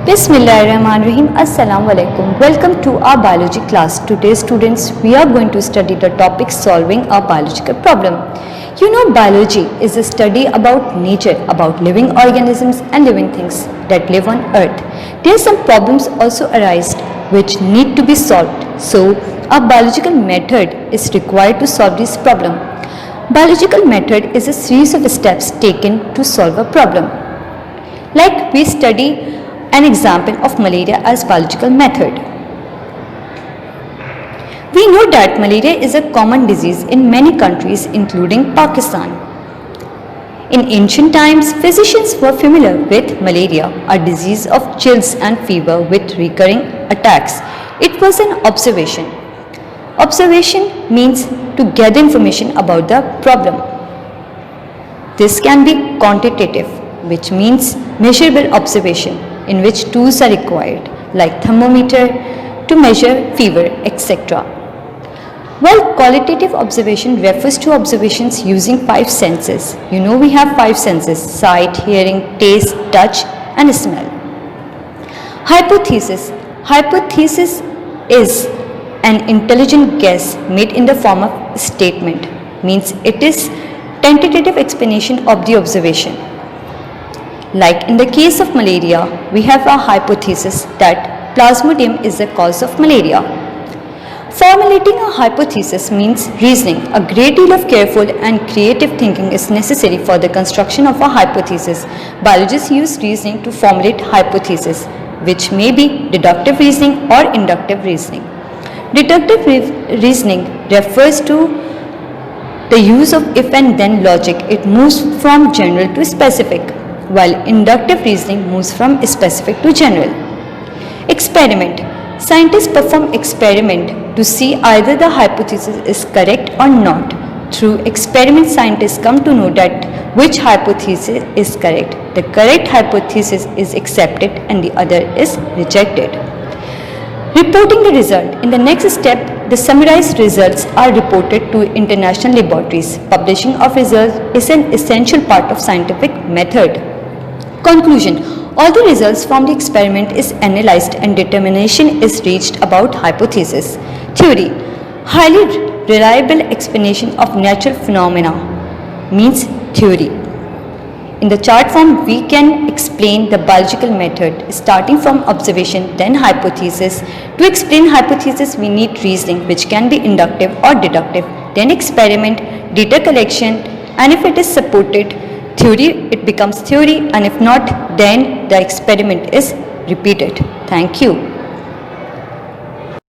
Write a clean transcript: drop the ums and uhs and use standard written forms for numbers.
Bismillahirrahmanirrahim. Assalamu alaikum. Welcome to our biology class. Today students, we are going to study the topic solving a biological problem. You know, biology is a study about nature, about living organisms and living things that live on earth. There are some problems also arise which need to be solved. So a biological method is required to solve this problem. Biological method is a series of steps taken to solve a problem. Like we study an example of malaria as biological method. We know that malaria is a common disease in many countries including Pakistan. In ancient times, physicians were familiar with malaria, a disease of chills and fever with recurring attacks. It was an observation. Observation means to gather information about the problem. This can be quantitative, which means measurable observation, in which tools are required like thermometer to measure fever, etc. While qualitative observation refers to observations using 5 senses. You know we have 5 senses: sight, hearing, taste, touch and smell. Hypothesis. Hypothesis is an intelligent guess made in the form of statement, means it is tentative explanation of the observation. Like in the case of malaria, we have a hypothesis that Plasmodium is the cause of malaria. Formulating a hypothesis means reasoning. A great deal of careful and creative thinking is necessary for the construction of a hypothesis. Biologists use reasoning to formulate hypotheses, which may be deductive reasoning or inductive reasoning. Deductive reasoning refers to the use of if and then logic. It moves from general to specific, while inductive reasoning moves from specific to general. Experiment. Scientists perform experiment to see either the hypothesis is correct or not. Through experiment, scientists come to know that which hypothesis is correct. The correct hypothesis is accepted and the other is rejected. Reporting the result. In the next step, the summarized results are reported to international laboratories. Publishing of results is an essential part of scientific method. Conclusion. All the results from the experiment is analyzed and determination is reached about hypothesis. Theory. Highly reliable explanation of natural phenomena means theory. In the chart form, we can explain the biological method starting from observation, then hypothesis. To explain hypothesis, we need reasoning, which can be inductive or deductive, then experiment, data collection, and if it is supported theory, it becomes theory, and if not, then the experiment is repeated. Thank you.